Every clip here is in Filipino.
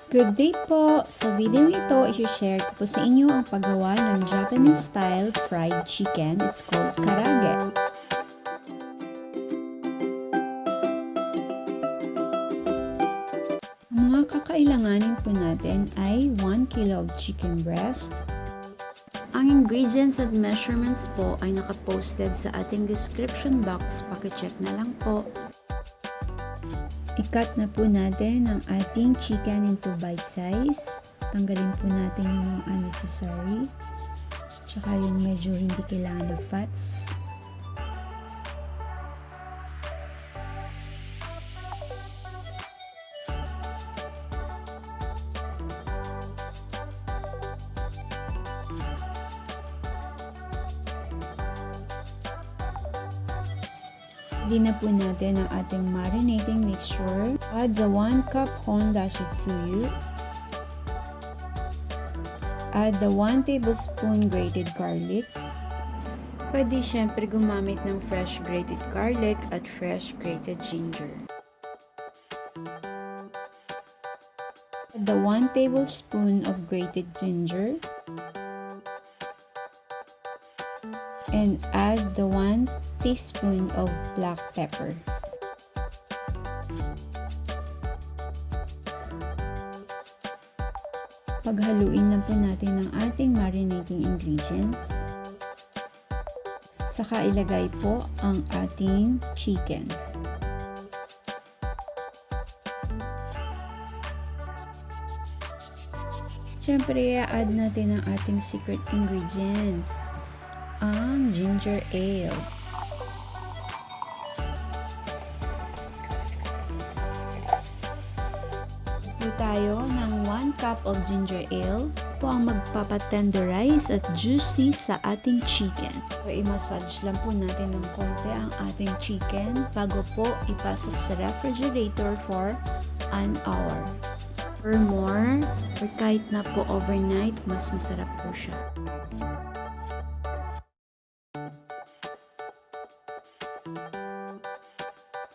Good day po! Sa video ito, i-share ko po sa inyo ang paggawa ng Japanese style fried chicken. It's called karage. Ang mga kakailanganin po natin ay 1 kilo of chicken breast. Ang ingredients at measurements po ay nakaposted sa ating description box. Pakicheck na lang po. I-cut na po natin ang ating chicken into bite size. Tanggalin po natin yung unnecessary. Tsaka yung medyo hindi kailangan ng fats. Hindi na po natin ang ating marinating mixture. Add the 1 cup Hondashi Tsuyu. Add the 1 tablespoon grated garlic. Pwede syempre gumamit ng fresh grated garlic at fresh grated ginger. Add the 1 tablespoon of grated ginger. And add the 1 teaspoon of black pepper. Paghaluin lang po natin ang ating marinating ingredients. Saka ilagay po ang ating chicken. Siyempre, i-add natin ang ating secret ingredients. Ang ginger ale. Po tayo ng 1 cup of ginger ale po ang magpapatenderize at juicy sa ating chicken. So, i-massage lang po natin ng konti ang ating chicken bago po ipasok sa refrigerator for an hour. Or more, or kahit na po overnight, mas masarap po siya.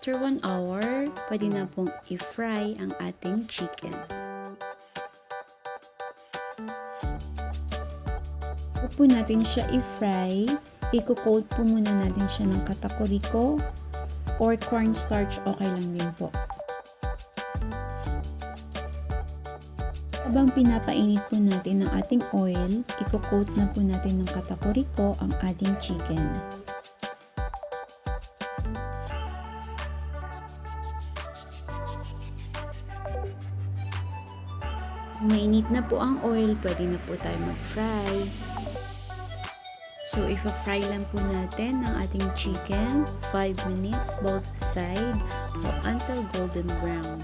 After 1 hour, pwede na pong i-fry ang ating chicken. Bago po natin siya i-fry, i-coat po muna natin siya ng Katakuriko or cornstarch, okay lang din po. Habang pinapainit po natin ang ating oil, i-coat na po natin ng Katakuriko ang ating chicken. Mainit na po ang oil, pwede na po tayo mag-fry. So, i-fry lang po natin ang ating chicken 5 minutes both side o until golden brown.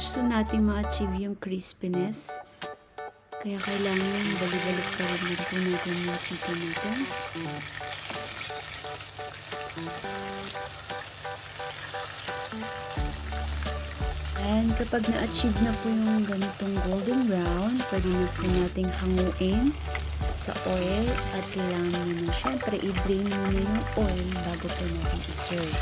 Gusto natin ma-achieve yung crispiness. Kaya kailangan balik-balik pa rin po natin yung chicken natin. And kapag na-achieve na po yung ganitong golden brown, pwede na po natin hanguin sa oil at kailangan mo na syempre i-drain mo na yung oil bago po natin i-serve.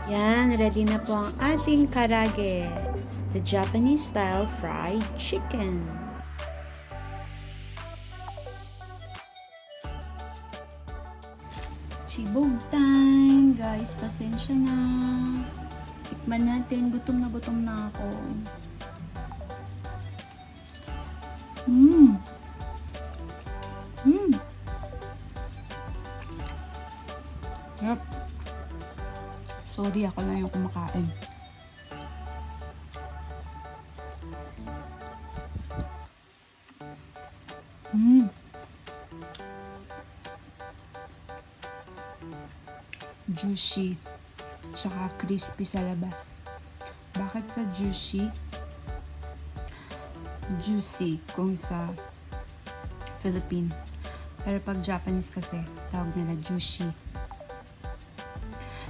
Yan, ready na po ang ating karage, the Japanese style fried chicken. Sibog time, guys, pasensya na. Tikman natin, gutom na ako. Yep. Sorry, ako lang yung kumakain. Juicy. Tsaka crispy sa labas. Bakit sa juicy? Juicy kung sa Philippine. Pero pag Japanese kasi, tawag nila juicy.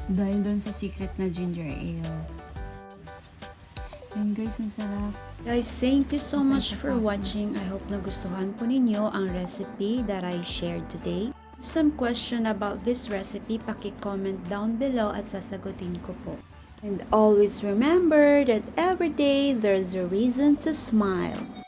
Dahil doon sa secret na ginger ale. Yun guys, ang sarap. Guys, thank you so much for watching. I hope nagustuhan po ninyo ang recipe that I shared today. Some question about this recipe, paki-comment down below at sasagutin ko po. And always remember that every day there's a reason to smile.